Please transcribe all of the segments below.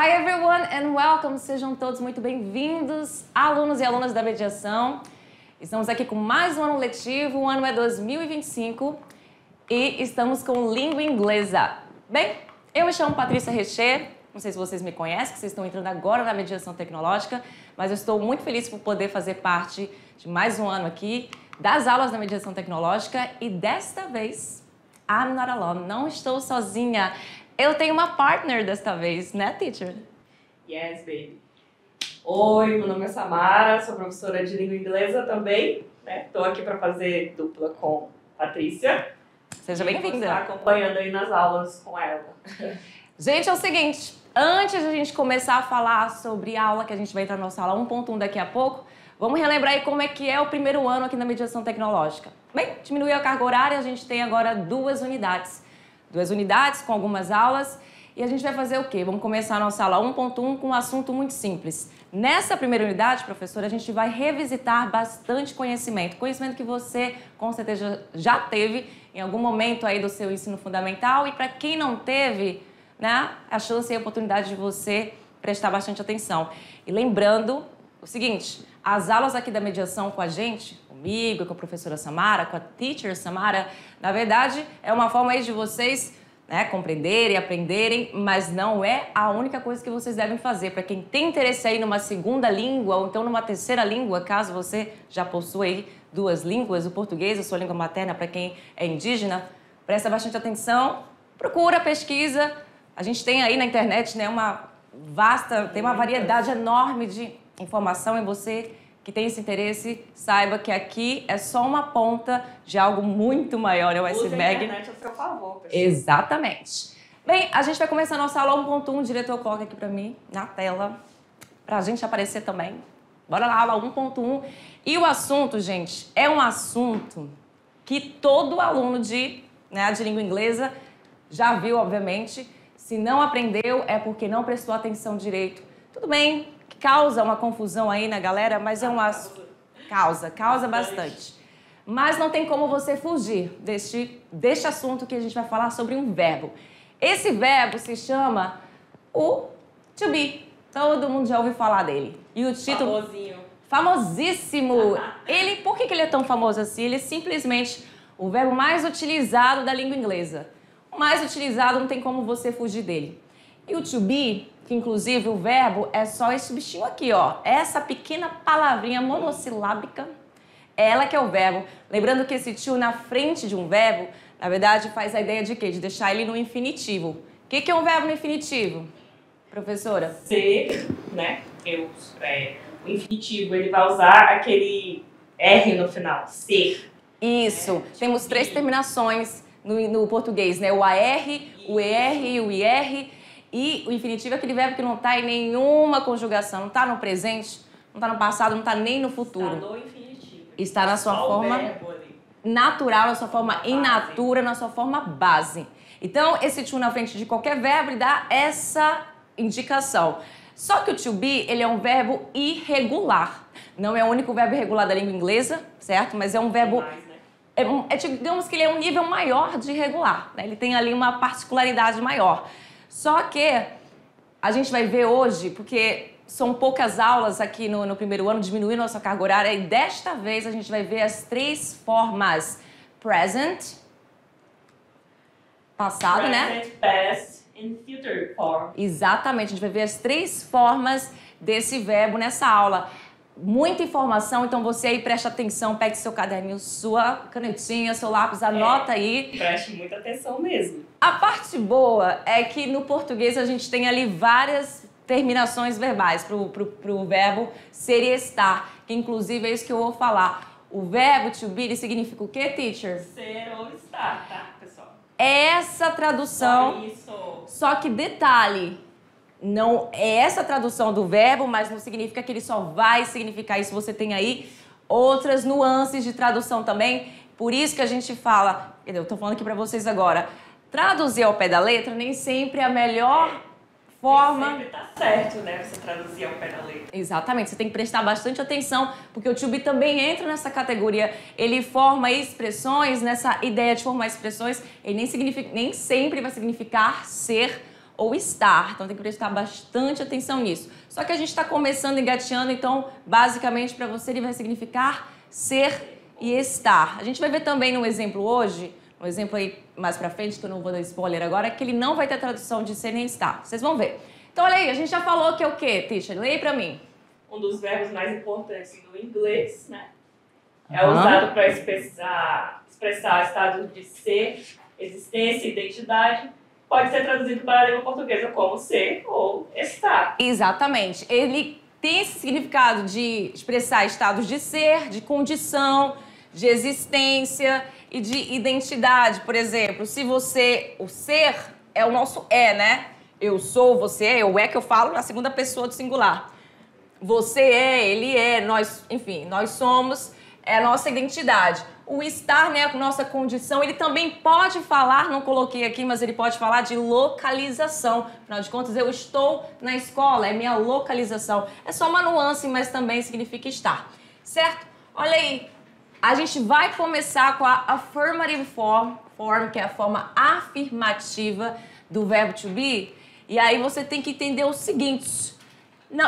Hi everyone and welcome! Sejam todos muito bem-vindos, alunos e alunas da mediação. Estamos aqui com mais um ano letivo, o ano é 2025 e estamos com língua inglesa. Bem, eu me chamo Patrícia Recher, não sei se vocês me conhecem, que vocês estão entrando agora na mediação tecnológica, mas eu estou muito feliz por poder fazer parte de mais um ano aqui das aulas da mediação tecnológica e desta vez, I'm not alone, não estou sozinha. Eu tenho uma partner desta vez, né, teacher? Yes, baby. Oi, meu nome é Samara, sou professora de língua inglesa também, né? Estou aqui para fazer dupla com Patrícia. Seja bem-vinda. Estar acompanhando aí nas aulas com ela. Gente, é o seguinte, antes de a gente começar a falar sobre a aula, que a gente vai entrar na nossa aula 1.1 daqui a pouco, vamos relembrar aí como é que é o primeiro ano aqui na mediação tecnológica. Bem, diminuiu a carga horária, a gente tem agora duas unidades com algumas aulas. E a gente vai fazer o quê? Vamos começar a nossa aula 1.1 com um assunto muito simples. Nessa primeira unidade, professora, a gente vai revisitar bastante conhecimento. Conhecimento que você, com certeza, já teve em algum momento aí do seu ensino fundamental. E para quem não teve, né, a chance e a oportunidade de você prestar bastante atenção. E lembrando o seguinte, as aulas aqui da mediação com a gente, comigo, com a professora Samara, com a teacher Samara, na verdade, é uma forma aí de vocês, né, compreenderem, aprenderem, mas não é a única coisa que vocês devem fazer. Para quem tem interesse aí numa segunda língua ou então numa terceira língua, caso você já possua aí duas línguas, o português, a sua língua materna, para quem é indígena, presta bastante atenção, procura, pesquisa. A gente tem aí na internet, né, tem uma variedade enorme de informação, e você que tem esse interesse, saiba que aqui é só uma ponta de algo muito maior, é o iceberg. Use a internet a seu favor, pessoal. Exatamente. Bem, a gente vai começar a nossa aula 1.1, o diretor coloca aqui pra mim, na tela, pra gente aparecer também. Bora lá, aula 1.1. E o assunto, gente, é um assunto que todo aluno de língua inglesa já viu, obviamente. Se não aprendeu, é porque não prestou atenção direito. Tudo bem, causa uma confusão aí na galera, mas é um assunto... Causa bastante. Mas não tem como você fugir deste assunto que a gente vai falar sobre um verbo. Esse verbo se chama o to be. Todo mundo já ouviu falar dele. E o título... Famosinho. Famosíssimo. Por que ele é tão famoso assim? Ele é simplesmente o verbo mais utilizado da língua inglesa. O mais utilizado, não tem como você fugir dele. E o to be, que inclusive o verbo é só esse bichinho aqui, ó. Essa pequena palavrinha monossilábica, ela que é o verbo. Lembrando que esse to na frente de um verbo, na verdade, faz a ideia de quê? De deixar ele no infinitivo. O que é um verbo no infinitivo, professora? Ser, né? O infinitivo, ele vai usar aquele R no final. Ser. Isso. Temos três terminações no português, né? O AR, o ER e o IR. E o infinitivo é aquele verbo que não está em nenhuma conjugação, não está no presente, não está no passado, não está nem no futuro. Está no infinitivo. Está na sua forma natural, na sua forma in natura, na sua forma base. Então, esse to na frente de qualquer verbo ele dá essa indicação. Só que o to be, ele é um verbo irregular. Não é o único verbo irregular da língua inglesa, certo? Mas é um verbo... digamos que ele é um nível maior de irregular, né? Ele tem ali uma particularidade maior. Só que a gente vai ver hoje, porque são poucas aulas aqui no primeiro ano, diminuindo nossa carga horária, e desta vez a gente vai ver as três formas: present, passado, né? Present, past and future form. Exatamente, a gente vai ver as três formas desse verbo nessa aula. Muita informação, então você aí preste atenção, pegue seu caderninho, sua canetinha, seu lápis, anota aí. Preste muita atenção mesmo. A parte boa é que no português a gente tem ali várias terminações verbais pro verbo ser e estar, que inclusive é isso que eu vou falar. O verbo to be, ele significa o quê, teacher? Ser ou estar, tá, pessoal? Essa tradução, só que detalhe, não é essa tradução do verbo, mas não significa que ele só vai significar isso. Você tem aí outras nuances de tradução também. Por isso que a gente fala, eu tô falando aqui para vocês agora, traduzir ao pé da letra nem sempre é a melhor forma. Nem sempre tá certo, né? Você traduzir ao pé da letra. Exatamente, você tem que prestar bastante atenção, porque o to be também entra nessa categoria. Ele forma expressões, nessa ideia de formar expressões, ele nem sempre vai significar ser ou estar. Então, tem que prestar bastante atenção nisso. Só que a gente está começando engateando, então, basicamente, para você, ele vai significar ser e estar. A gente vai ver também no exemplo hoje, um exemplo aí mais pra frente, que eu não vou dar spoiler agora, que ele não vai ter tradução de ser nem estar. Vocês vão ver. Então, olha aí, a gente já falou que é o quê, Tisha? Leia pra mim. Um dos verbos mais importantes do inglês, né? É usado para expressar estado de ser, existência, identidade. Pode ser traduzido para a língua portuguesa como ser ou estar. Exatamente. Ele tem esse significado de expressar estados de ser, de condição, de existência e de identidade. Por exemplo, se você... O ser é o nosso é, né? Eu sou, você é, eu é que eu falo na segunda pessoa do singular. Você é, ele é, nós... Enfim, nós somos, é a nossa identidade. O estar, né, a nossa condição, ele também pode falar, não coloquei aqui, mas ele pode falar de localização. Afinal de contas, eu estou na escola, é minha localização. É só uma nuance, mas também significa estar, certo? Olha aí, a gente vai começar com a affirmative form, que é a forma afirmativa do verbo to be. E aí você tem que entender o seguinte. Não,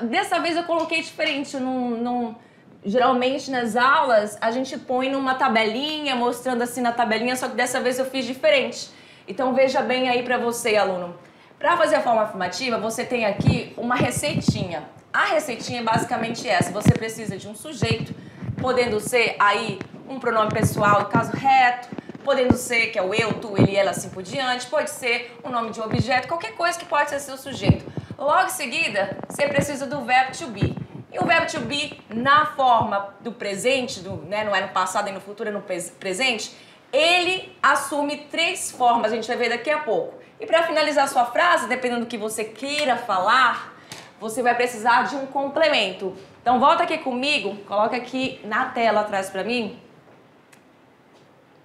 dessa vez eu coloquei diferente, geralmente nas aulas a gente põe numa tabelinha, mostrando assim na tabelinha, só que dessa vez eu fiz diferente. Então veja bem aí pra você, aluno. Pra fazer a forma afirmativa, você tem aqui uma receitinha. A receitinha é basicamente essa. Você precisa de um sujeito, podendo ser aí um pronome pessoal, caso reto, podendo ser que é o eu, tu, ele, ela, assim por diante, pode ser o nome de um objeto, qualquer coisa que pode ser seu sujeito. Logo em seguida, você precisa do verbo to be. E o verbo to be, na forma do presente, né, não é no passado e no futuro, é no presente, ele assume 3 formas, a gente vai ver daqui a pouco. E para finalizar a sua frase, dependendo do que você queira falar, você vai precisar de um complemento. Então volta aqui comigo, coloca aqui na tela atrás para mim.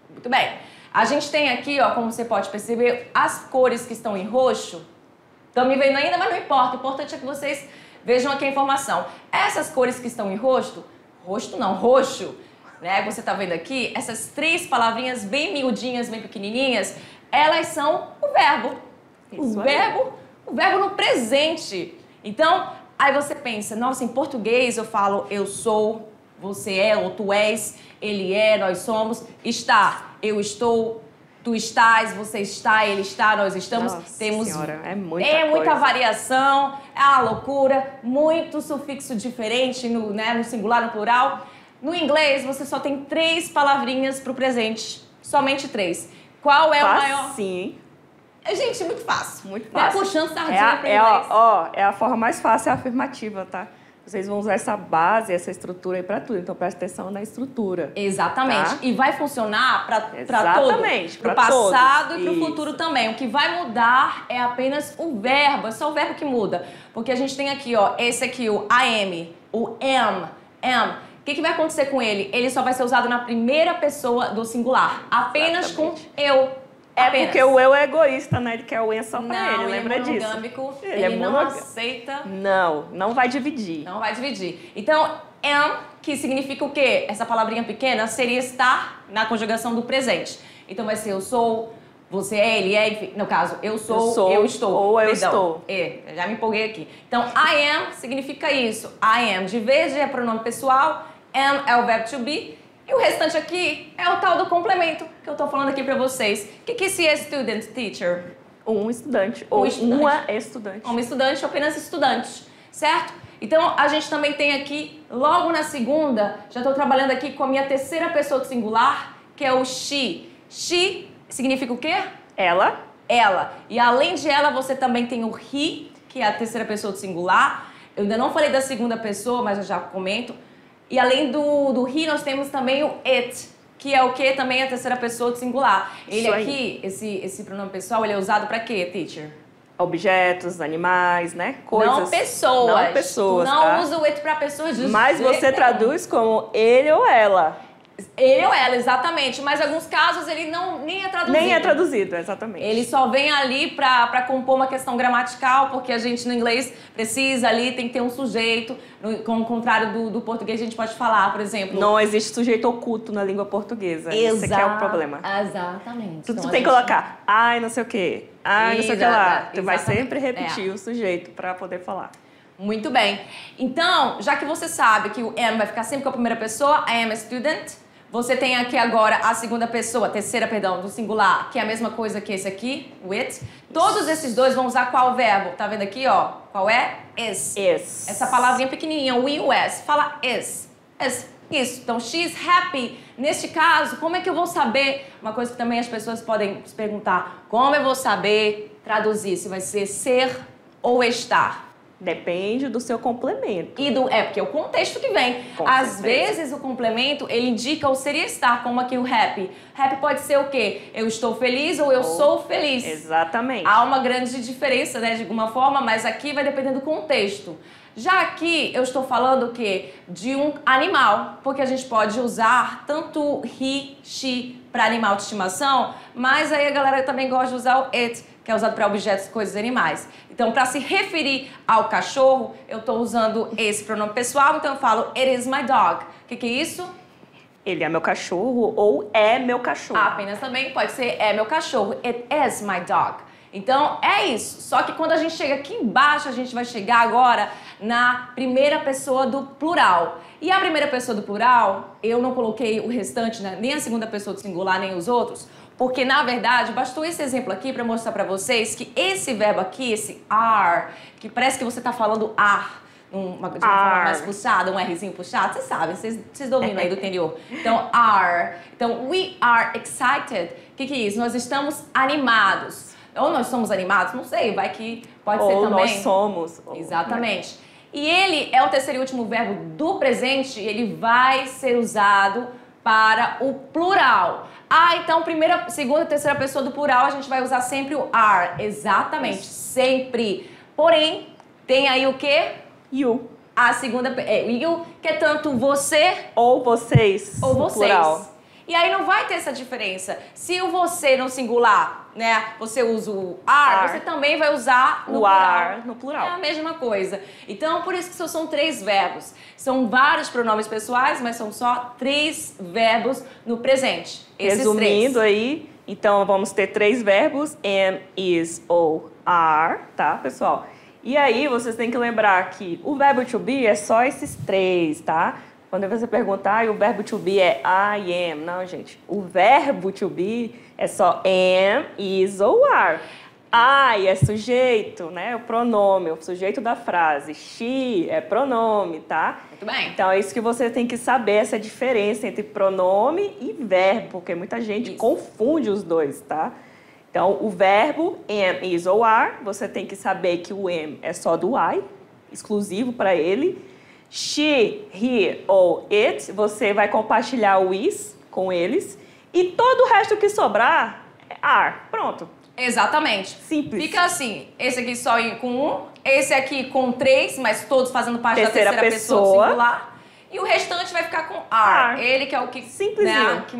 Muito bem. A gente tem aqui, ó, como você pode perceber, as cores que estão em roxo. Estão me vendo ainda, mas não importa. O importante é que vocês vejam aqui a informação. Essas cores que estão em roxo, né? Que você está vendo aqui, essas 3 palavrinhas bem miudinhas, bem pequenininhas, elas são o verbo. O verbo no presente. Então, aí você pensa, nossa, em português eu falo eu sou, você é, ou tu és, ele é, nós somos, está, eu estou, tu estás, você está, ele está, nós estamos. Nossa temos senhora, é muita variação, é uma loucura, muito sufixo diferente no singular, no plural. No inglês, você só tem 3 palavrinhas para o presente, somente 3. Qual é o maior? Sim. Gente, muito fácil. Muito fácil. Não é puxando sardinha para inglês. É a forma mais fácil, é a afirmativa, tá? Vocês vão usar essa base, essa estrutura aí para tudo. Então, presta atenção na estrutura. Exatamente. Tá? E vai funcionar para tudo. Exatamente. Para o passado e para o futuro também. O que vai mudar é apenas o verbo. É só o verbo que muda. Porque a gente tem aqui, ó, esse aqui, o I am, o am. O que vai acontecer com ele? Ele só vai ser usado na primeira pessoa do singular. Apenas Exatamente. com eu. Apenas. Porque o eu é egoísta, né? Ele quer o eu só pra ele, lembra disso? Ele não aceita. Não vai dividir. Não vai dividir. Então, am, que significa o quê? Essa palavrinha pequena seria estar na conjugação do presente. Então vai ser eu sou, você é, ele é, enfim. No caso, eu sou, eu estou. Ou eu estou. Já me empolguei aqui. Então, I am significa isso. I am, de vez de é pronome pessoal, am é o verbo to be. E o restante aqui é o tal do complemento que eu tô falando aqui pra vocês. O que é esse student, teacher? Um estudante. Ou uma estudante. Uma estudante, apenas estudante, certo? Então, a gente também tem aqui, logo na segunda, já estou trabalhando aqui com a minha terceira pessoa do singular, que é o she. She significa o quê? Ela. Ela. E além de ela, você também tem o he, que é a terceira pessoa do singular. Eu ainda não falei da segunda pessoa, mas eu já comento. E além do he, nós temos também o it, que é o que também é a terceira pessoa do singular. Ele aqui, esse pronome pessoal, ele é usado para quê, teacher? Objetos, animais, né? Coisas. Não pessoas. Não pessoas, tu não tá? usa o it para pessoas de Mas você traduz como ele ou ela. Ele ou ela, exatamente. Mas em alguns casos ele nem é traduzido. Nem é traduzido, exatamente. Ele só vem ali para compor uma questão gramatical, porque a gente no inglês precisa ali, tem que ter um sujeito, como o contrário do português a gente pode falar, por exemplo. Não existe sujeito oculto na língua portuguesa. Esse que é o problema. Exatamente. Tu Então, tem que colocar, ai, não sei o quê, ai, não sei o que lá. Tu vai Exatamente. sempre repetir o sujeito para poder falar. Muito bem. Então, já que você sabe que o am vai ficar sempre com a primeira pessoa, I am a student. Você tem aqui agora a segunda pessoa, a terceira, perdão, do singular, que é a mesma coisa que esse aqui, with. Todos esses dois vão usar qual verbo? Tá vendo aqui, ó? Qual é? Is. Is. Essa palavrinha pequenininha, o is. Fala is. Is. Isso. Então, she's happy. Neste caso, como é que eu vou saber? Uma coisa que também as pessoas podem se perguntar. Como eu vou saber traduzir? Se vai ser ou estar? Depende do seu complemento. Porque é o contexto que vem. Com Às certeza. vezes o complemento, ele indica o seria estar, como aqui o happy. Happy pode ser o quê? Eu estou feliz ou eu sou feliz. Exatamente. Há uma grande diferença, né, de alguma forma, mas aqui vai depender do contexto. Já aqui eu estou falando o quê? De um animal, porque a gente pode usar tanto he, she para animal de estimação, mas aí a galera também gosta de usar o it, que é usado para objetos, coisas, animais. Então, para se referir ao cachorro, eu estou usando esse pronome pessoal, então eu falo it is my dog. O que é isso? Ele é meu cachorro ou é meu cachorro. Apenas também pode ser é meu cachorro. It is my dog. Então, é isso. Só que quando a gente chega aqui embaixo, a gente vai chegar agora na primeira pessoa do plural. E a primeira pessoa do plural, eu não coloquei o restante, né? Nem a segunda pessoa do singular, nem os outros, porque, na verdade, bastou esse exemplo aqui para mostrar para vocês que esse verbo aqui, esse are, que parece que você está falando ar, de uma forma mais puxada, um Rzinho puxado, vocês sabem, vocês dominam aí do interior. Então, are. Então, we are excited. O que é isso? Nós estamos animados. Ou nós somos animados, não sei, vai que pode ser também. Ou nós somos. Exatamente. E ele é o terceiro e último verbo do presente, ele vai ser usado para o plural. Então, primeira, segunda e terceira pessoa do plural, a gente vai usar sempre o are. Exatamente, sempre. Porém, tem aí o quê? You. A segunda, you, que é tanto você ou vocês. ou no vocês. Plural. E aí não vai ter essa diferença. Se o você no singular, né, você usa o are, você também vai usar no o plural. are no plural. É a mesma coisa. Então, por isso que são 3 verbos. São vários pronomes pessoais, mas são só 3 verbos no presente. Esses Resumindo 3. aí, então vamos ter 3 verbos, am, is ou are, tá, pessoal? E aí vocês têm que lembrar que o verbo to be é só esses 3, tá? Quando você perguntar, o verbo to be é I am. Não, gente. O verbo to be é só am, is ou are. I é sujeito, né? O pronome, o sujeito da frase. She é pronome, tá? Muito bem. Então é isso que você tem que saber, essa diferença entre pronome e verbo, porque muita gente confunde os dois, tá? Então, o verbo am, is ou are, você tem que saber que o am é só do I, exclusivo para ele. She, he ou it, você vai compartilhar o is com eles. E todo o resto que sobrar é are. Pronto. Exatamente. Simples. Fica assim, esse aqui só com 1, esse aqui com 3, mas todos fazendo parte da terceira pessoa do singular. E o restante vai ficar com are. Ele que é o que, né, que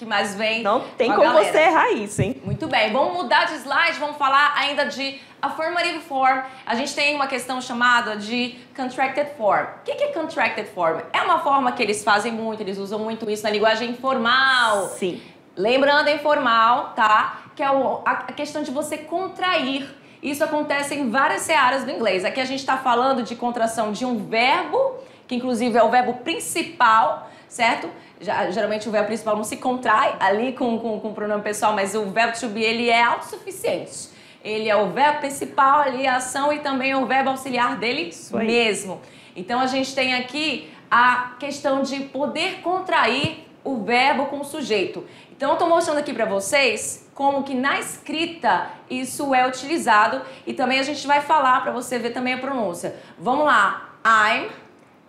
mais vem. Não tem com a como galera. você errar isso, hein? Muito bem, vamos mudar de slide, vamos falar ainda de affirmative form. A gente tem uma questão chamada de contracted form. O que é contracted form? É uma forma que eles fazem muito, eles usam muito isso na linguagem informal. Sim. Lembrando, informal, tá? Que é a questão de você contrair. Isso acontece em várias searas do inglês. Aqui a gente está falando de contração de um verbo, que inclusive é o verbo principal, certo? Geralmente o verbo principal não se contrai ali com o pronome pessoal, mas o verbo to be, ele é autossuficiente. Ele é o verbo principal ali, a ação, e também é o verbo auxiliar dele mesmo. Então a gente tem aqui a questão de poder contrair o verbo com o sujeito. Então eu estou mostrando aqui para vocês como que na escrita isso é utilizado, e também a gente vai falar para você ver também a pronúncia. Vamos lá. I'm,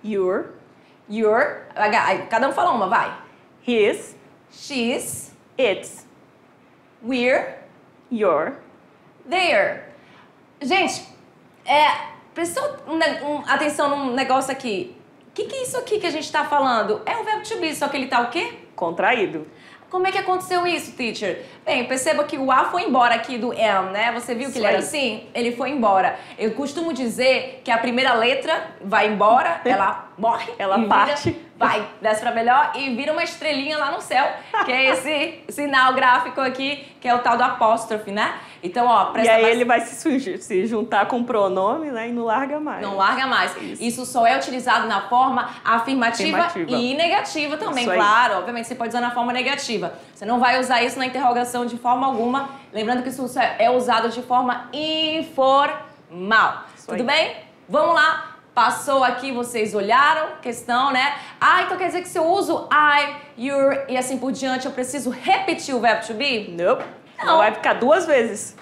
Your, cada um fala uma, vai. his, She's, it's, we're, your. there. Gente, prestou atenção num negócio aqui. que é isso aqui que a gente está falando? É o verbo to be, só que ele está o quê? Contraído. Como é que aconteceu isso, teacher? Bem, perceba que o A foi embora aqui do am, né? Você viu que ele era assim? Ele foi embora. Eu costumo dizer que a primeira letra vai embora, ela morre. Ela parte. Vai, desce pra melhor e vira uma estrelinha lá no céu, que é esse sinal gráfico aqui, que é o tal do apóstrofe, né? Então, ó, presta E aí mais... ele vai se juntar com o pronome, né? E não larga mais. Não larga mais. Isso só é utilizado na forma afirmativa. E negativa também, claro. Obviamente, você pode usar na forma negativa. Você não vai usar isso na interrogação de forma alguma. Lembrando que isso é usado de forma informal. Tudo bem? Vamos lá. Passou aqui, vocês olharam, questão, né? Ah, então quer dizer que se eu uso I, your e assim por diante, eu preciso repetir o verbo to be? Nope. Não vai ficar 2 vezes.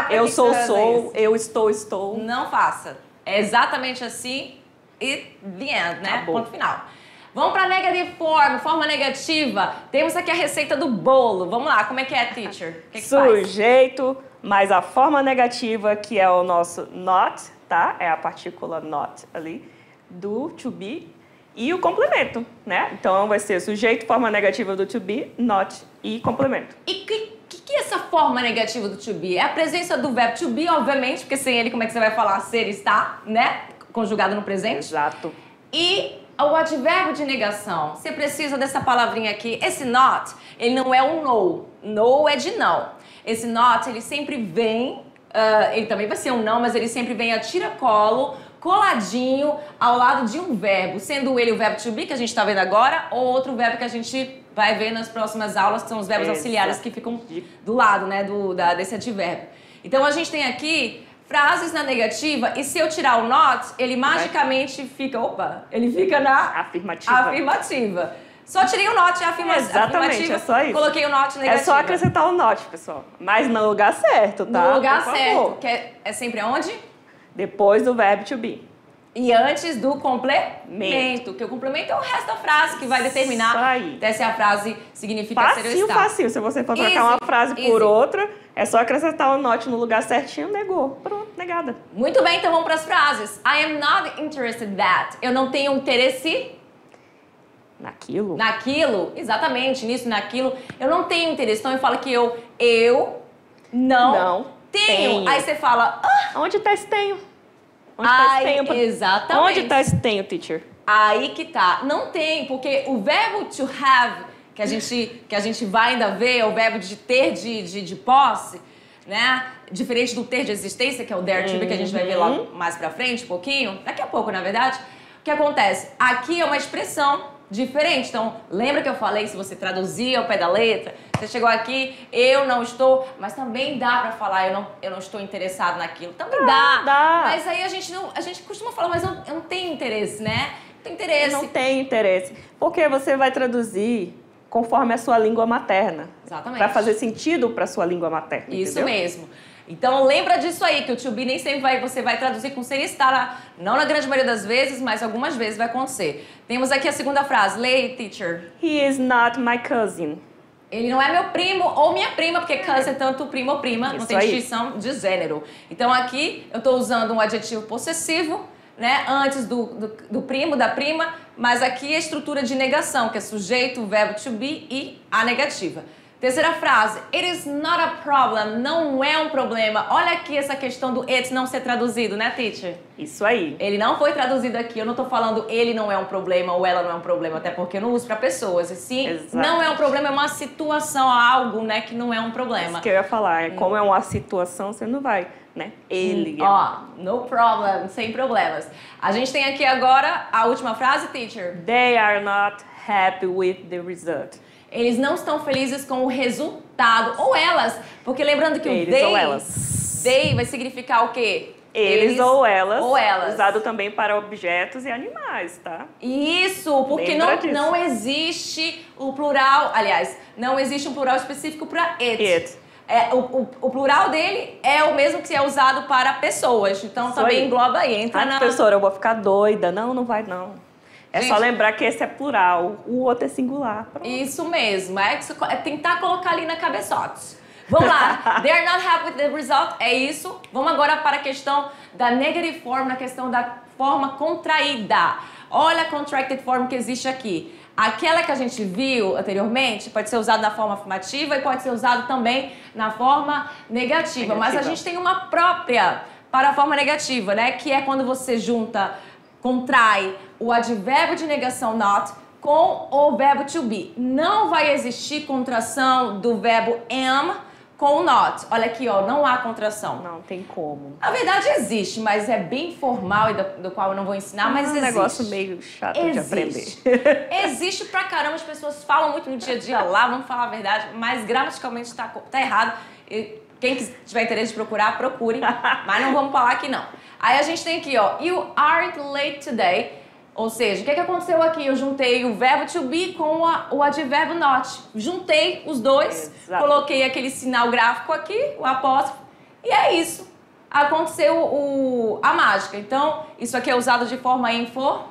Eu sou, eu estou. Não faça. É exatamente assim e the end, né? Acabou. Ponto final. Vamos para negative form, forma negativa. Temos aqui a receita do bolo. Vamos lá, como é que é, teacher? O que Sujeito, mais a forma negativa, que é o nosso not, tá? É a partícula not ali, do to be, e o complemento, né? Então vai ser sujeito, forma negativa do to be, not e complemento. E que é essa forma negativa do to be? É a presença do verbo to be, obviamente, porque sem ele, como é que você vai falar ser, está, né? Conjugado no presente. Exato. E o advérbio de negação, você precisa dessa palavrinha aqui. Esse not, ele não é um no. No é de não. Esse not, ele sempre vem, ele também vai ser um não, mas ele sempre vem a tiracolo, coladinho ao lado de um verbo, sendo ele o verbo to be, que a gente está vendo agora, ou outro verbo que a gente vai ver nas próximas aulas, que são os verbos auxiliares que ficam do lado, né, desse advérbio. Então, a gente tem aqui frases na negativa, e se eu tirar o not, ele magicamente fica, ele fica na afirmativa. Só tirei o not, Exatamente, é só isso. Coloquei o not negativa. É só acrescentar o not, pessoal. Mas no lugar certo, tá? No lugar certo, que é sempre aonde? Depois do verbo to be. E antes do complemento, que o complemento é o resto da frase que vai determinar até se a frase significa ser ou estar. Fácil. Se você for trocar uma frase por outra, é só acrescentar o not no lugar certinho, negou. Pronto, negada. Muito bem, então vamos para as frases. I am not interested in that. Eu não tenho interesse... Naquilo? Naquilo, exatamente, nisso, naquilo. Eu não tenho interesse. Então eu falo que eu não tenho. Aí você fala... Onde está esse tenho? Onde tá esse tenho? Exatamente. Onde está esse tenho, teacher? Aí que tá. Não tem, porque o verbo to have, que a gente vai ainda ver, é o verbo de ter de posse, né? Diferente do ter de existência, que é o there to be, que a gente vai ver lá mais pra frente, um pouquinho. Daqui a pouco, na verdade. O que acontece? Aqui é uma expressão diferente. Então, lembra que eu falei, se você traduzir ao pé da letra, você chegou aqui, eu não estou, mas também dá pra falar, eu não estou interessado naquilo. Também dá. Mas aí a gente costuma falar, mas eu não tenho interesse, né? Não tenho interesse. Não tem interesse. Porque você vai traduzir conforme a sua língua materna. Exatamente. Pra fazer sentido pra sua língua materna. Isso entendeu? mesmo. Então, lembra disso aí, que o to be nem sempre você vai traduzir com ser e estar, não na grande maioria das vezes, mas algumas vezes vai acontecer. Temos aqui a segunda frase. Leia, teacher. He is not my cousin. Ele não é meu primo ou minha prima, porque cousin é tanto primo ou prima, não tem distinção de gênero. Então, aqui eu estou usando um adjetivo possessivo, né, antes do primo, da prima, mas aqui a estrutura de negação, que é sujeito, verbo to be e a negativa. Terceira frase, it is not a problem, não é um problema. Olha aqui essa questão do it não ser traduzido, né, teacher? Isso aí. Ele não foi traduzido aqui, eu não tô falando ele não é um problema ou ela não é um problema, até porque eu não uso para pessoas. E sim, não é um problema, é uma situação, algo, né, que não é um problema. Isso que eu ia falar, como é uma situação, você não vai, né? Ele. No problem, sem problemas. A gente tem aqui agora a última frase, teacher. They are not happy with the result. Eles não estão felizes com o resultado. Ou elas. Porque lembrando que eles o they... ou elas. They vai significar o quê? Eles ou elas. Ou elas. Usado também para objetos e animais, tá? Isso, porque não existe o plural... Aliás, não existe um plural específico para it. O plural dele é o mesmo que é usado para pessoas. Então, isso também engloba aí. Entra na... Professora, eu vou ficar doida. Não vai não. É só lembrar que esse é plural, o outro é singular. Pronto. Isso mesmo, é tentar colocar ali na cabeçote. Vamos lá, they are not happy with the result, é isso. Vamos agora para a questão da negative form, na questão da forma contraída. Olha a contracted form que existe aqui. Aquela que a gente viu anteriormente pode ser usada na forma afirmativa e pode ser usado também na forma negativa. Mas a gente tem uma própria para a forma negativa, né? Que é quando você contrai o advérbio de negação not com o verbo to be. Não vai existir contração do verbo am com o not. Olha aqui, ó, não há contração. Não tem como. Na verdade existe, mas é bem formal e do qual eu não vou ensinar, mas existe. É um negócio meio chato de aprender. Existe pra caramba, as pessoas falam muito no dia a dia lá, vamos falar a verdade, mas gramaticalmente tá errado. Quem tiver interesse de procurar, procure, mas não vamos falar aqui não. Aí a gente tem aqui, ó, you aren't late today. Ou seja, o que aconteceu aqui? Eu juntei o verbo to be com o advérbio not. Juntei os dois, coloquei aquele sinal gráfico aqui, o apóstrofo, e é isso. Aconteceu a mágica. Então, isso aqui é usado de forma informal.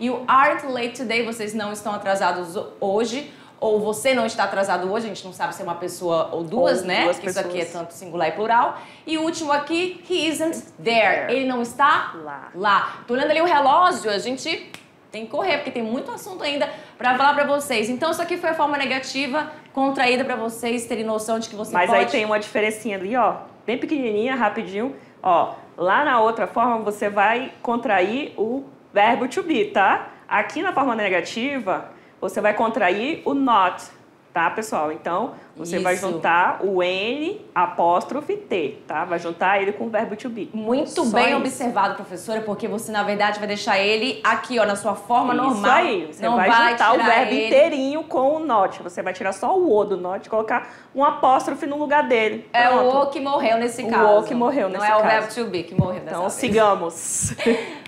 E o aren't late today, vocês não estão atrasados hoje, ou você não está atrasado hoje, a gente não sabe se é uma pessoa ou duas, né? Isso aqui é tanto singular e plural. E o último aqui, he isn't there. Ele não está lá. Tô olhando ali o relógio, a gente tem que correr, porque tem muito assunto ainda para falar para vocês. Então, isso aqui foi a forma negativa, contraída para vocês terem noção de que você pode... Mas aí tem uma diferencinha ali, ó, bem pequenininha, rapidinho. Ó, lá na outra forma, você vai contrair o verbo to be, tá? Aqui na forma negativa... Você vai contrair o not, tá, pessoal? Então, você vai juntar o N apóstrofe T, tá? Vai juntar ele com o verbo to be. Muito bem observado, professora, porque você, na verdade, vai deixar ele aqui, ó, na sua forma normal. Isso aí. Você não vai juntar o verbo inteirinho com o not. Você vai tirar só o O do not e colocar um apóstrofe no lugar dele. É o O que morreu nesse caso. O O que morreu nesse caso. Não é o verbo to be que morreu dessa vez. Então, sigamos.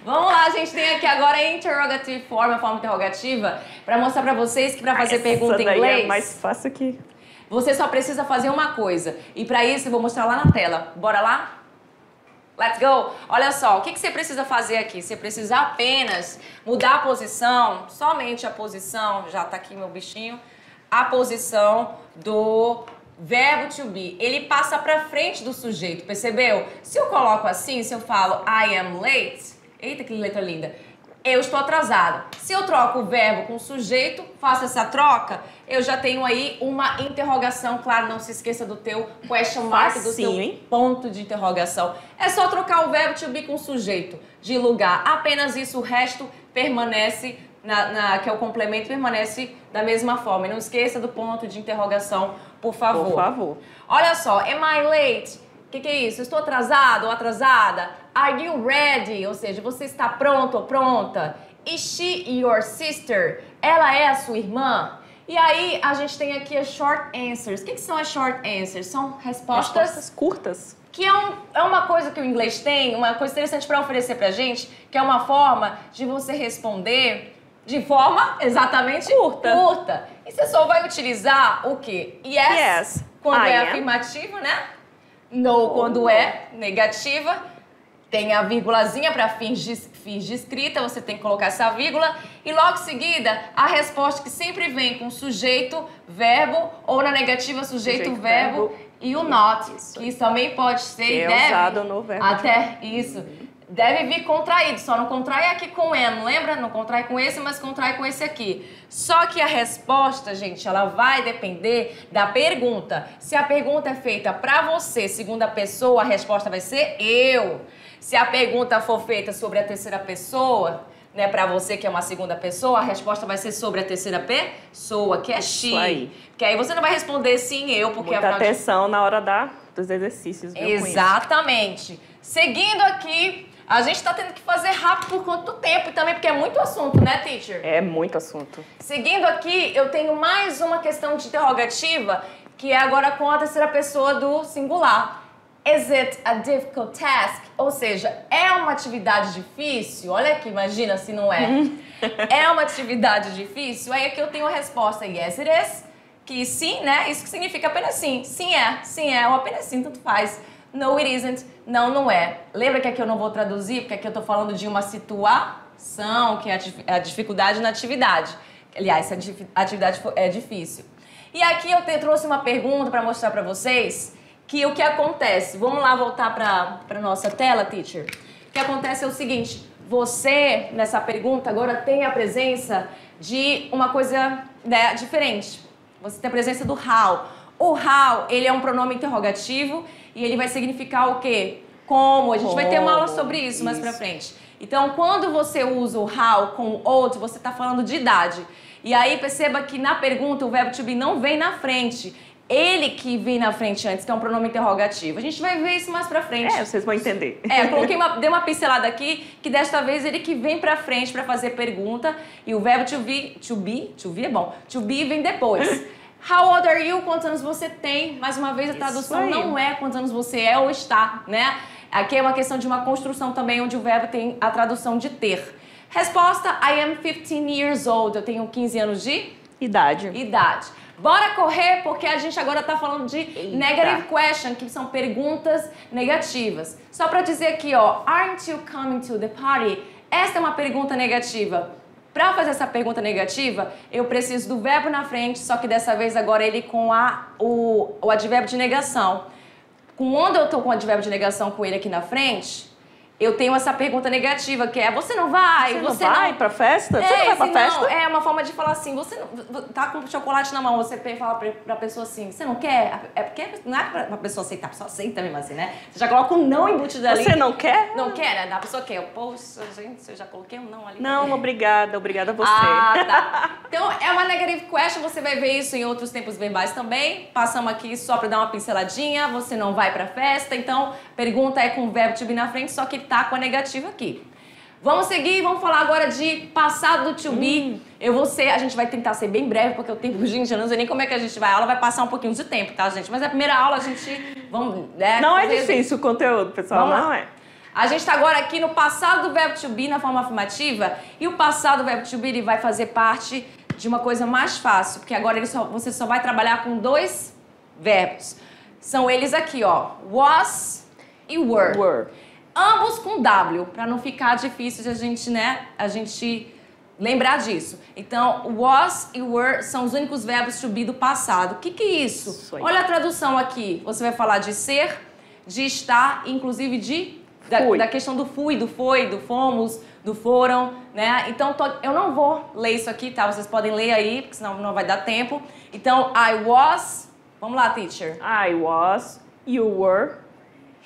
Vamos lá, a gente tem aqui agora a interrogative form, a forma interrogativa, para mostrar para vocês que para fazer pergunta em inglês... é mais fácil que... Você só precisa fazer uma coisa. E para isso eu vou mostrar lá na tela. Bora lá? Let's go! Olha só, o que você precisa fazer aqui? Você precisa apenas mudar a posição, somente a posição, já tá aqui meu bichinho, a posição do verbo to be. Ele passa para frente do sujeito, percebeu? Se eu coloco assim, se eu falo I am late... Eita, que letra linda. Eu estou atrasado. Se eu troco o verbo com o sujeito, faço essa troca, eu já tenho aí uma interrogação. Claro, não se esqueça do teu question mark, do teu ponto de interrogação. É só trocar o verbo to be com o sujeito de lugar. Apenas isso, o resto permanece, que é o complemento, permanece da mesma forma. E não esqueça do ponto de interrogação, por favor. Por favor. Olha só, am I late? O que é isso? Estou atrasado ou atrasada? Are you ready? Ou seja, você está pronto ou pronta? Is she your sister? Ela é a sua irmã? E aí, a gente tem aqui as short answers. O que são as short answers? São respostas curtas. Que é uma coisa que o inglês tem, uma coisa interessante para oferecer pra gente, que é uma forma de você responder de forma exatamente curta. E você só vai utilizar o quê? Yes, quando é afirmativa, né? No, quando é negativa, tem a vírgulazinha para fins de escrita, você tem que colocar essa vírgula. E logo em seguida, a resposta que sempre vem com sujeito, verbo, ou na negativa, sujeito, verbo e o not. Que isso também pode ser e deve... usado no verbo. Até isso. Deve vir contraído, só não contrai aqui com am, lembra? Não contrai com esse, mas contrai com esse aqui. Só que a resposta, gente, ela vai depender da pergunta. Se a pergunta é feita pra você, segunda pessoa, a resposta vai ser eu. Se a pergunta for feita sobre a terceira pessoa, né, pra você que é uma segunda pessoa, a resposta vai ser sobre a terceira pessoa, que é she. Aí. Que aí você não vai responder sim, eu, porque... Muita atenção na hora dos exercícios. Exatamente. Seguindo aqui... A gente tá tendo que fazer rápido por conta do tempo e também porque é muito assunto, né, teacher? É muito assunto. Seguindo aqui, eu tenho mais uma questão de interrogativa, que é agora com a terceira pessoa do singular. Is it a difficult task? Ou seja, é uma atividade difícil? Olha aqui, imagina se não é. É uma atividade difícil? Aí aqui eu tenho a resposta yes it is, que sim, né? Isso que significa apenas sim. Sim é, ou apenas sim, tanto faz. No, it isn't. Não, não é. Lembra que aqui eu não vou traduzir, porque aqui eu tô falando de uma situação, que é a dificuldade na atividade. Aliás, a atividade é difícil. E aqui eu trouxe uma pergunta para mostrar para vocês que o que acontece... Vamos lá voltar para nossa tela, teacher. O que acontece é o seguinte, você, nessa pergunta, agora tem a presença de uma coisa, né, diferente. Você tem a presença do how. O how, ele é um pronome interrogativo e ele vai significar o quê? Como. A gente vai ter uma aula sobre isso mais pra frente. Então, quando você usa o how com o old, você está falando de idade. E aí, perceba que na pergunta o verbo to be não vem na frente. Ele que vem na frente antes, que é um pronome interrogativo. A gente vai ver isso mais pra frente. Vocês vão entender. Eu dei uma pincelada aqui, que desta vez ele que vem pra frente pra fazer pergunta. E o verbo to be é bom. To be vem depois. How old are you? Quantos anos você tem? Mais uma vez, a tradução não é quantos anos você é ou está, né? Aqui é uma questão de uma construção também, onde o verbo tem a tradução de ter. Resposta, I am 15 years old. Eu tenho 15 anos de idade. Bora correr, porque a gente agora tá falando de negative question, que são perguntas negativas. Só pra dizer aqui, ó, aren't you coming to the party? Esta é uma pergunta negativa. Pra fazer essa pergunta negativa, eu preciso do verbo na frente, só que dessa vez agora ele com o advérbio de negação. Quando eu tô com o advérbio de negação com ele aqui na frente, eu tenho essa pergunta negativa, que é, você não vai? Você não vai pra festa? Você não vai pra festa? Não, é uma forma de falar assim, você não, tá com chocolate na mão, você fala pra pessoa assim, você não quer? É porque não é pra pessoa aceitar, a pessoa aceita mesmo assim, né? Você já coloca um não embutido ali. Você não quer? Não quer, né? A pessoa quer. Poxa, gente, eu já coloquei um não ali. Não, obrigada a você. Tá. Então, é uma negative question, você vai ver isso em outros tempos verbais também. Passamos aqui só pra dar uma pinceladinha, você não vai pra festa, então, pergunta é com o verbo to be na frente, só que tá com a negativa aqui. Vamos seguir, vamos falar agora de passado do to be. A gente vai tentar ser bem breve, porque o tempo, gente, eu não sei nem como é que a gente vai. A aula vai passar um pouquinho de tempo, tá, gente? Mas a primeira aula a gente... Não é difícil o conteúdo, pessoal, não é. A gente tá agora aqui no passado do verbo to be, na forma afirmativa, e o passado do verbo to be, ele vai fazer parte de uma coisa mais fácil, porque agora você só vai trabalhar com dois verbos. São eles aqui, ó, was e were. Ambos com W, para não ficar difícil de a gente lembrar disso. Então, was e were são os únicos verbos to be do passado. O que é isso? Olha a tradução aqui. Você vai falar de ser, de estar, inclusive da questão do fui, do foi, do fomos, do foram, né? Então, eu não vou ler isso aqui, tá? Vocês podem ler aí, porque senão não vai dar tempo. Então, I was... Vamos lá, teacher. I was, you were...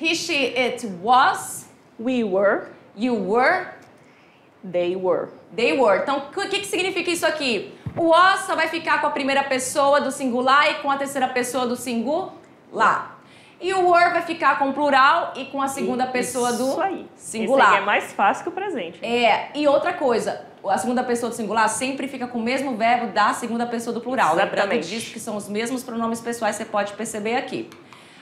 He, she, it was. We were. You were. They were. They were. Então, o que significa isso aqui? O was só vai ficar com a primeira pessoa do singular e com a terceira pessoa do singular. E o were vai ficar com o plural e com a segunda pessoa do singular. Isso aí é mais fácil que o presente. E outra coisa, a segunda pessoa do singular sempre fica com o mesmo verbo da segunda pessoa do plural. Lembrando disso, que são os mesmos pronomes pessoais, você pode perceber aqui.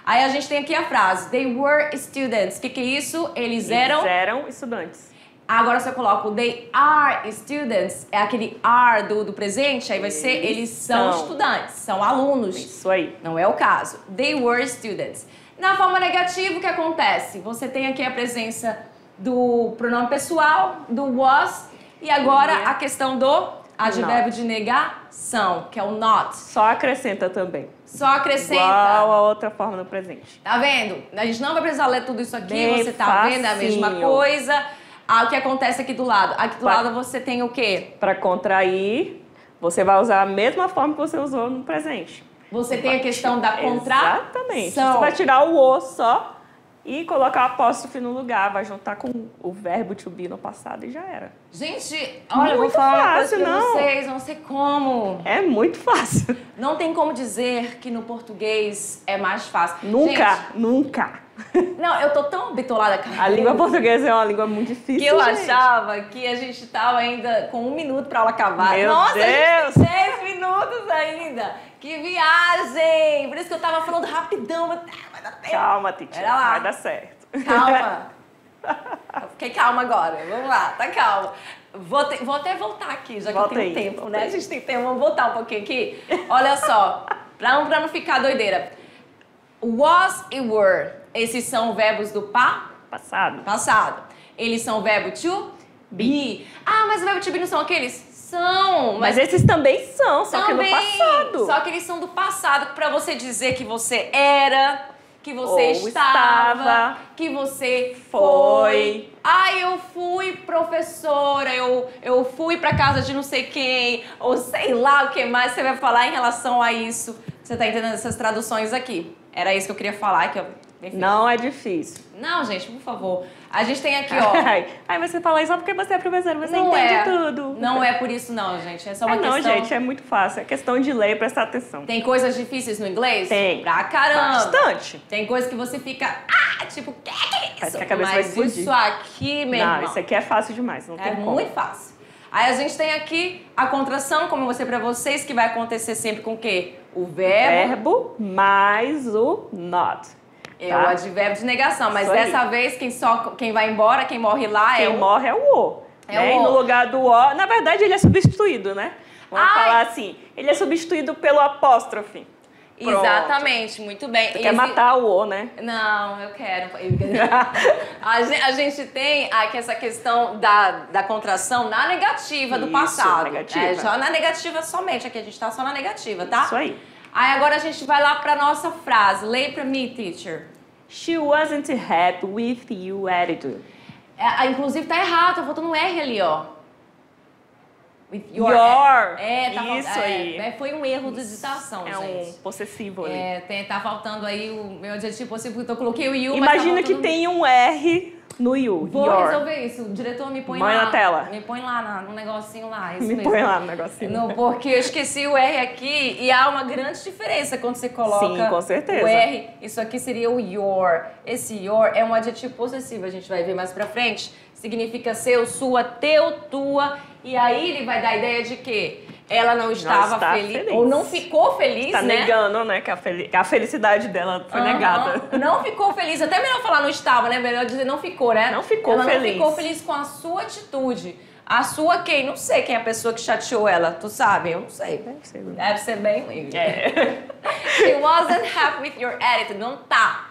Aí a gente tem aqui a frase, they were students. O que é isso? Eles eram estudantes. Agora, se eu coloco they are students, é aquele are do presente, aí vai ser eles são estudantes, são alunos. Isso aí. Não é o caso. They were students. Na forma negativa, o que acontece? Você tem aqui a presença do pronome pessoal, do was, e agora a questão do advérbio de negação, que é o not. Só acrescenta também. Só acrescenta. Igual a outra forma no presente. Tá vendo? A gente não vai precisar ler tudo isso aqui, Bem você tá facinho. vendo? É a mesma coisa. O que acontece aqui do lado? Aqui do lado você tem o quê? Para contrair, você vai usar a mesma forma que você usou no presente. Você tem a questão da contração. Exatamente. Você vai tirar o o só e colocar o apóstrofe no lugar. Vai juntar com o verbo to be no passado e já era. Gente, olha, eu vou falar uma coisa pra vocês, não sei como. É muito fácil. Não tem como dizer que no português é mais fácil. Nunca. Não, eu tô tão bitolada, cara. A língua portuguesa é uma língua muito difícil, que eu achava que a gente tava ainda com 1 minuto pra aula acabar. Meu Nossa, Deus! a gente tem 10 minutos ainda. Que viagem! Por isso que eu tava falando rapidão, mas vai dar tempo. Calma, Titi. Vai dar certo. Calma. Fiquei calma agora. Vamos lá, tá calma. Vou até voltar aqui, já que eu tenho tempo, né? A gente tem tempo, vamos voltar um pouquinho aqui. Olha só, pra não ficar doideira. Was e were, esses são verbos do passado. Eles são o verbo to be. Ah, mas o verbo to be não são aqueles? São. Mas esses também são, só que no passado. Só que eles são do passado, pra você dizer que você era, que você Ou estava, que você foi. foi. Eu fui professora, eu fui pra casa de não sei quem, ou sei lá o que mais você vai falar em relação a isso. Você tá entendendo essas traduções aqui? Era isso que eu queria falar, enfim. Não é difícil. Não, gente, por favor. A gente tem aqui, ó. Ai, você fala isso só porque você é professora, você Não entende é. tudo. Não é por isso não, gente. É só uma questão... Não, gente, é muito fácil. É questão de ler e prestar atenção. Tem coisas difíceis no inglês? Tem. Pra caramba. Bastante. Tem coisas que você fica... tipo, que é isso? Parece que a cabeça vai Mas explodir. isso aqui, meu irmão... Não, isso aqui é fácil demais, não tem como. muito fácil. Aí a gente tem aqui a contração, como eu mostrei pra vocês, que vai acontecer sempre com o quê? O Verbo mais o not. É o advérbio de negação, mas Isso aí. dessa vez quem vai embora, quem morre lá Quem é o... morre é o O. É né? o E O. no lugar do O, na verdade, ele é substituído, né? Vamos Ai. falar assim, ele é substituído pelo apóstrofe. Pronto. Exatamente, muito bem. Você quer matar o O, né? Não, eu quero. A gente tem aqui essa questão da contração na negativa do Isso, passado. negativa. Já na negativa somente, aqui a gente tá só na negativa, tá? Isso aí. Aí agora a gente vai lá pra nossa frase. Leia pra mim, teacher. She wasn't happy with your attitude. Inclusive tá errado, tá faltando um R ali, ó. With Your. tá Isso aí. Foi um erro de digitação, É gente. um possessivo ali. Tá faltando aí o meu adjetivo possível, então eu coloquei o you, Imagina mas tá que faltando... tem um R no you. Vou your. resolver isso. O diretor me põe Põe lá. na tela. Me põe lá no negocinho lá. Isso Me mesmo. põe lá no negocinho. Não, porque eu esqueci o R aqui e há uma grande diferença quando você coloca Sim, com certeza. o R. Isso aqui seria o your. Esse your é um adjetivo possessivo, a gente vai ver mais pra frente. Significa seu, sua, teu, tua. E aí ele vai dar a ideia de que ela não estava feliz. Ou não ficou feliz, tá né? negando, né? Que a felicidade dela foi negada. Não ficou feliz. Até melhor falar não estava, né? Melhor dizer não ficou, né? Não ficou ela feliz. Não ficou feliz com a sua atitude. A sua quem? Não sei quem é a pessoa que chateou ela. Tu sabe? Eu não sei. Deve ser bem ruim. She wasn't happy with your attitude. Não tá.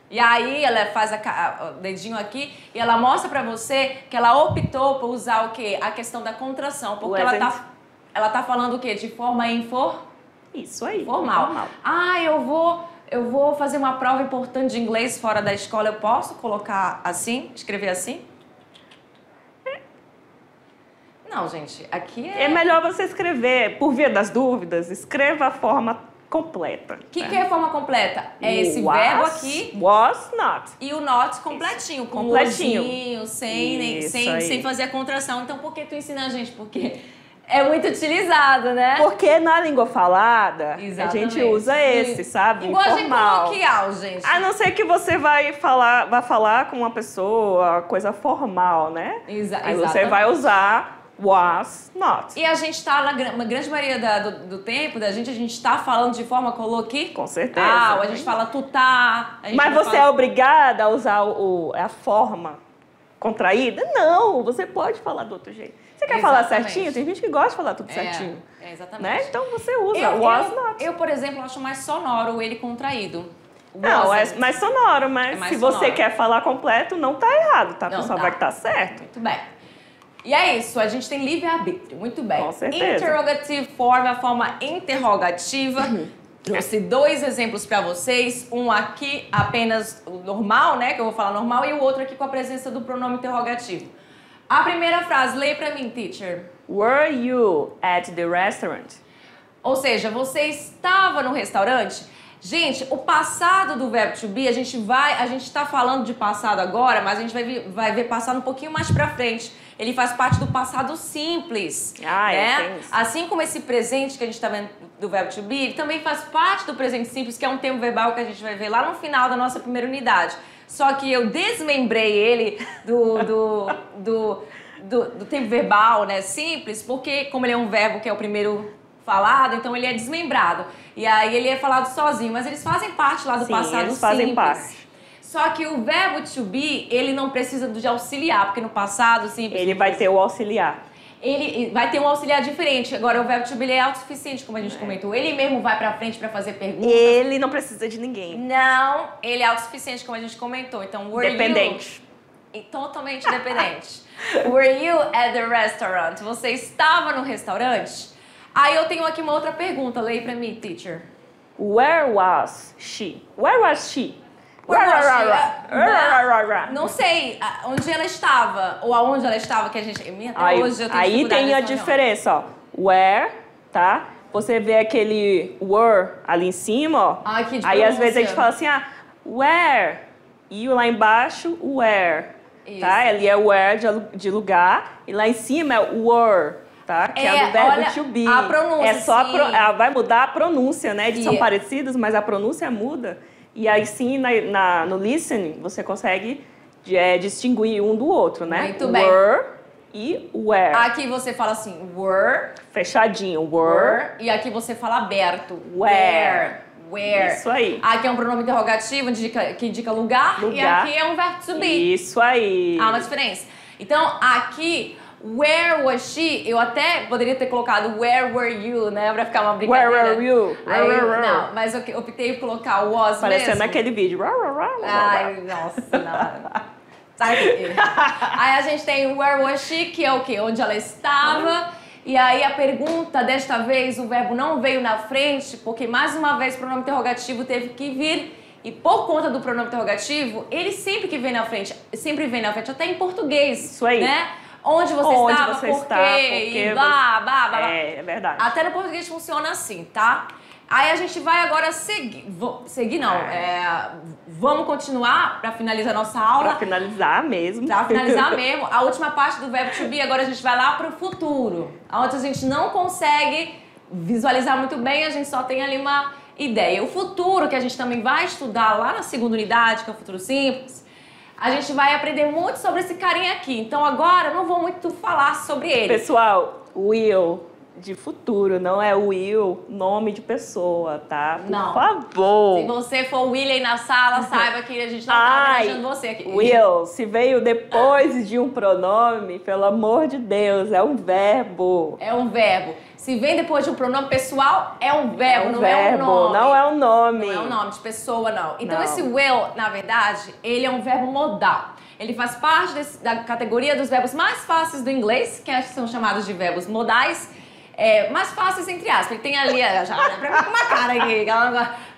E aí ela faz o dedinho aqui e ela mostra pra você que ela optou por usar o quê? A questão da contração. Porque ela tá falando o quê? De forma Isso aí. informal. Eu vou fazer uma prova importante de inglês fora da escola. Eu posso colocar assim? Escrever assim? Não, gente. Aqui É melhor você escrever, por via das dúvidas, escreva a forma completa. O que é a forma completa? É esse verbo aqui. Was not. E o not completinho, com Completinho. o sem fazer a contração. Então, por que tu ensina a gente? Porque é muito utilizado, né? Porque na língua falada, Exatamente. a gente usa esse, sabe? Igual Informal. a gente coloquial, gente. A não ser que você vai falar com uma pessoa, coisa formal, né? Aí você Exatamente. vai usar was not. E a gente tá, na grande maioria do tempo da gente, a gente tá falando de forma coloquial. Com certeza. A gente fala tu tá. Mas você é obrigada a usar a forma contraída? Não, você pode falar do outro jeito. Você quer falar certinho? Tem gente que gosta de falar tudo certinho. Exatamente. Né? Então você usa was not. Eu, por exemplo, acho mais sonoro ele contraído. Não, é mais sonoro, mas mais se você sonoro. quer falar completo, não tá errado, tá? Não Pessoal, tá. vai que tá certo. Muito bem. E é isso, a gente tem livre-arbítrio. Muito bem. Com certeza. Interrogative form, a forma interrogativa. Trouxe 2 exemplos para vocês. Um aqui apenas o normal, né? Que eu vou falar normal. E o outro aqui com a presença do pronome interrogativo. A primeira frase, leia para mim, teacher. Were you at the restaurant? Ou seja, você estava no restaurante? Gente, o passado do verbo to be, a gente está falando de passado agora, mas a gente vai ver passado um pouquinho mais pra frente. Ele faz parte do passado simples, né? Assim como esse presente que a gente está vendo do verbo to be, ele também faz parte do presente simples, que é um termo verbal que a gente vai ver lá no final da nossa primeira unidade. Só que eu desmembrei ele do tempo verbal, né, simples, porque como ele é um verbo que é o primeiro falado, então ele é desmembrado. E aí ele é falado sozinho, mas eles fazem parte lá do passado eles fazem simples. parte. Só que o verbo to be, ele não precisa de auxiliar, porque no passado simples... Ele vai ter o auxiliar. Ele vai ter um auxiliar diferente. Agora, o verbo to be ele é autossuficiente, como a gente comentou. Ele mesmo vai pra frente pra fazer perguntas. Ele não precisa de ninguém. Não, ele é autossuficiente, como a gente comentou. Então, were Dependente. you... Totalmente dependente. Were you at the restaurant? Você estava no restaurante? Aí eu tenho aqui uma outra pergunta. Leia pra mim, teacher. Where was she? Where was she? Não sei onde ela estava ou aonde ela estava, que a gente... Até hoje eu tenho aí tem a diferença, ó. Where, tá? Você vê aquele were ali em cima, ó. Ai, que aí às vezes a gente fala assim, where. E lá embaixo, where. Isso. Tá? Ali é where de lugar. E lá em cima é were. Tá? Que é do verbo to be. A pronúncia, é só vai mudar a pronúncia, né? Eles são parecidos, mas a pronúncia muda. E aí sim, no listening, você consegue distinguir um do outro, né? Muito bem. Were e where. Aqui você fala assim, were. Fechadinho, were. E aqui você fala aberto. Where. Where. Isso aí. Aqui é um pronome interrogativo que indica lugar. E aqui é um verbo to be. Isso aí. Há uma diferença. Então, aqui, where was she? Eu até poderia ter colocado where were you, né? Pra ficar uma brincadeira. Where were you? Aí, não, mas eu optei por colocar o was Parecendo mesmo. naquele vídeo. Ai, nossa, não. Sai daqui. Aí a gente tem where was she, que é o quê? Onde ela estava. E aí a pergunta, desta vez, o verbo não veio na frente, porque mais uma vez o pronome interrogativo teve que vir. E por conta do pronome interrogativo, ele sempre vem na frente, até em português. Isso aí. Né? Onde você estava, por quê, e blá, blá, blá. É verdade. Até no português funciona assim, tá? Aí a gente vai agora seguir. Vamos continuar para finalizar nossa aula. Para finalizar mesmo. Para finalizar mesmo. A última parte do verbo to be, agora a gente vai lá para o futuro. Onde a gente não consegue visualizar muito bem, a gente só tem ali uma ideia. O futuro, que a gente também vai estudar lá na segunda unidade, que é o futuro simples, a gente vai aprender muito sobre esse carinha aqui. Então agora eu não vou muito falar sobre ele. Pessoal, will de futuro, não é will, nome de pessoa, tá? Por favor. Se você for William na sala, saiba que a gente não tá homenageando você aqui. Will, se veio depois de um pronome, pelo amor de Deus, é um verbo. É um verbo. Se vem depois de um pronome pessoal, é um verbo, não é um nome. Não é um nome. Não é um nome de pessoa, não. Então esse will, na verdade, ele é um verbo modal. Ele faz parte da categoria dos verbos mais fáceis do inglês, que são chamados de verbos modais. Mais fáceis, entre aspas. Ele tem ali, já olha pra mim com uma cara aqui.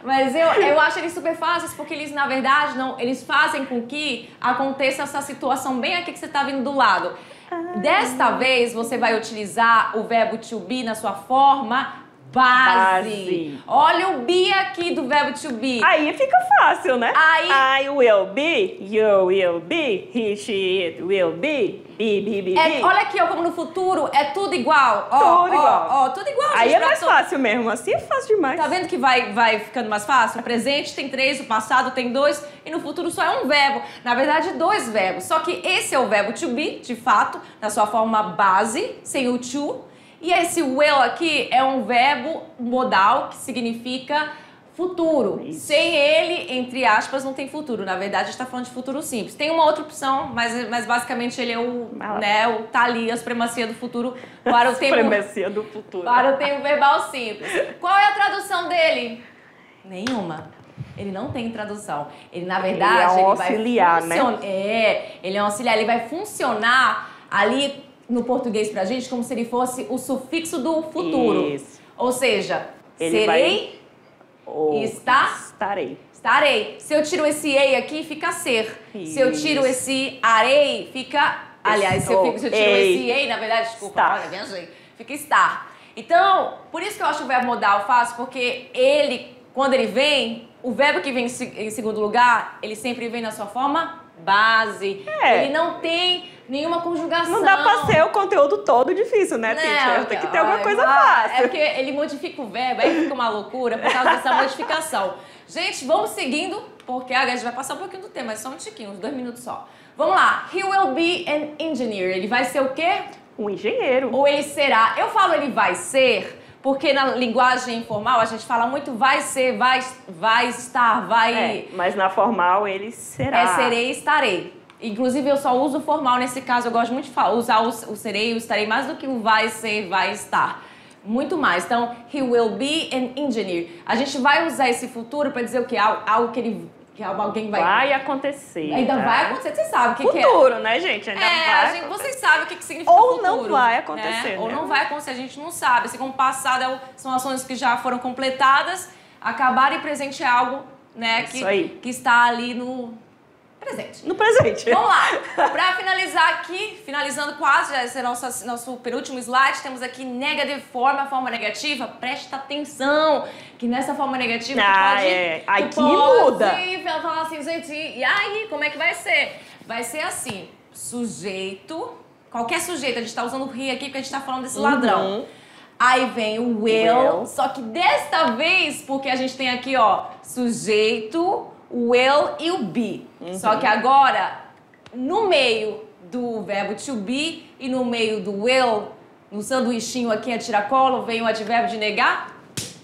Mas eu acho eles super fáceis porque eles, na verdade, eles fazem com que aconteça essa situação bem aqui que você tá vindo do lado. Desta vez, você vai utilizar o verbo to be na sua forma base. Olha o be aqui do verbo to be. Aí fica fácil, né? I will be, you will be, he, she, it will be, be. Olha aqui, ó, como no futuro é tudo igual. Tudo igual. Tudo igual. Aí é mais fácil mesmo, assim é fácil demais. Tá vendo que vai ficando mais fácil? O presente tem 3, o passado tem 2 e no futuro só é um verbo. Na verdade, 2 verbos. Só que esse é o verbo to be, de fato, na sua forma base, sem o to. E esse will aqui é um verbo modal que significa futuro. Isso. Sem ele, entre aspas, não tem futuro. Na verdade, a gente está falando de futuro simples. Tem uma outra opção, mas basicamente ele é tá ali, a supremacia do futuro para o tempo... Supremacia do futuro. Para o tempo verbal simples. Qual é a tradução dele? Nenhuma. Ele não tem tradução. Ele, na verdade, ele é um auxiliar, né? Ele é um auxiliar. Ele vai funcionar ali... no português pra gente, como se ele fosse o sufixo do futuro. Isso. Ou seja, ele serei, estarei. Estarei. Se eu tiro esse ei aqui, fica ser. Isso. Se eu tiro esse arei, fica... Aliás, se eu tiro esse ei, na verdade, desculpa, olha, viajei, fica estar. Então, por isso que eu acho o verbo modal fácil, porque ele, quando ele vem, o verbo que vem em segundo lugar, ele sempre vem na sua forma base. Ele não tem... nenhuma conjugação. Não dá pra ser o conteúdo todo difícil, né, teacher? Tem que ter alguma coisa fácil. É porque ele modifica o verbo, aí fica uma loucura por causa dessa modificação. Gente, vamos seguindo, porque a gente vai passar um pouquinho do tema, mas só um tiquinho, uns 2 minutos só. Vamos lá. He will be an engineer. Ele vai ser o quê? Um engenheiro. Ou ele será. Eu falo ele vai ser... porque na linguagem informal a gente fala muito vai ser, vai estar, vai... mas na formal ele será. Serei, estarei. Inclusive, eu só uso o formal nesse caso. Eu gosto muito de usar o serei e o estarei mais do que o vai ser, vai estar. Muito mais. Então, he will be an engineer. A gente vai usar esse futuro para dizer o quê? Algo que alguém vai... vai acontecer. Ainda vai acontecer. Você sabe o que é. Futuro, né, gente? Ainda vai vocês sabem o que significa ou futuro. Ou não vai acontecer, né? Ou não vai acontecer, a gente não sabe. Assim como passado são ações que já foram completadas, acabar e presente é algo né? Isso aí. Que está ali no presente. No presente. Vamos lá. Para finalizar aqui, finalizando quase, esse é nosso penúltimo slide, temos aqui negative form, a forma negativa. Presta atenção que nessa forma negativa Aqui muda. Falar assim, gente, e aí, como é que vai ser? Vai ser assim, sujeito, qualquer sujeito, a gente está usando o he aqui porque a gente está falando desse ladrão. Aí vem o will, só que desta vez, porque a gente tem aqui, ó, sujeito, o will e o be. Só que agora, no meio do verbo to be e no meio do will, no sanduichinho aqui a tiracolo, vem o advérbio de negar.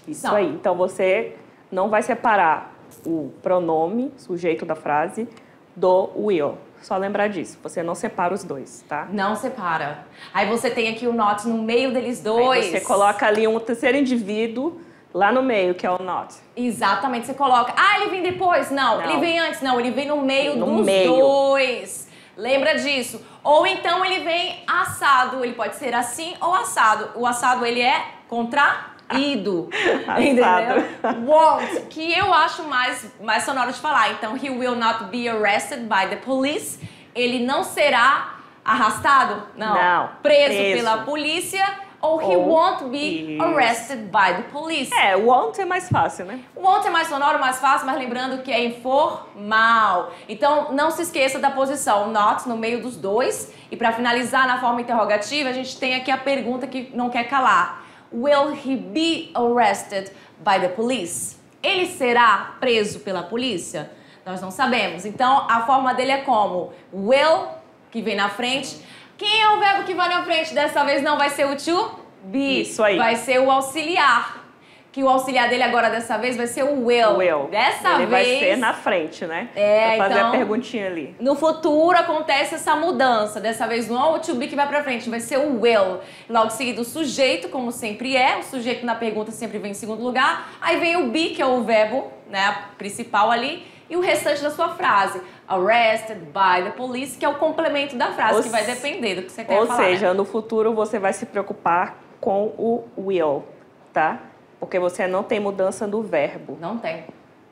Isso aí. Então você não vai separar o pronome, sujeito da frase, do will. Só lembrar disso. Você não separa os dois, tá? Não separa. Aí você tem aqui o not no meio deles dois. Aí você coloca ali um terceiro indivíduo lá no meio, que é o not. Exatamente, você coloca. Ah, ele vem depois? Não. Ele vem antes? Não, ele vem no meio dos dois. Lembra disso. Ou então ele vem assado. Ele pode ser assim ou assado. O assado, ele é contraído. Entendeu? Won't, que eu acho mais sonoro de falar. Então, he will not be arrested by the police. Ele não será arrastado? Não. Preso pela polícia. Ou he won't be arrested by the police. Won't é mais fácil, né? Won't é mais sonoro, mais fácil, mas lembrando que é informal. Então, não se esqueça da posição not no meio dos dois. E para finalizar na forma interrogativa, a gente tem aqui a pergunta que não quer calar. Will he be arrested by the police? Ele será preso pela polícia? Nós não sabemos. Então, a forma dele é como? Will, que vem na frente. Quem é o verbo que vai na frente? Dessa vez não vai ser o to be. Isso aí. Vai ser o auxiliar. Que o auxiliar dele agora, dessa vez, vai ser o will. Dessa ele vez... vai ser na frente, né? Vai fazer então, a perguntinha ali. No futuro acontece essa mudança. Dessa vez não é o to be que vai pra frente, vai ser o will. Logo seguido o sujeito, como sempre é. O sujeito na pergunta sempre vem em segundo lugar. Aí vem o be, que é o verbo, né, principal ali. E o restante da sua frase. Arrested by the police, que é o complemento da frase, que vai depender do que você quer falar. Ou seja, no futuro você vai se preocupar com o will, tá? Porque você não tem mudança do verbo. Não tem.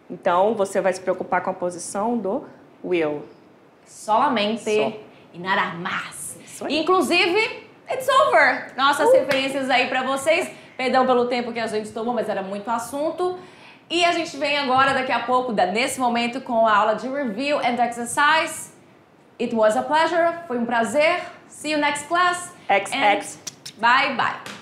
Então, você vai se preocupar com a posição do will. Solamente e nada mais. Inclusive, it's over. Nossas referências aí pra vocês. Perdão pelo tempo que a gente tomou, mas era muito assunto. E a gente vem agora, daqui a pouco, nesse momento, com a aula de Review and Exercise. It was a pleasure. Foi um prazer. See you next class. XX. Bye, bye.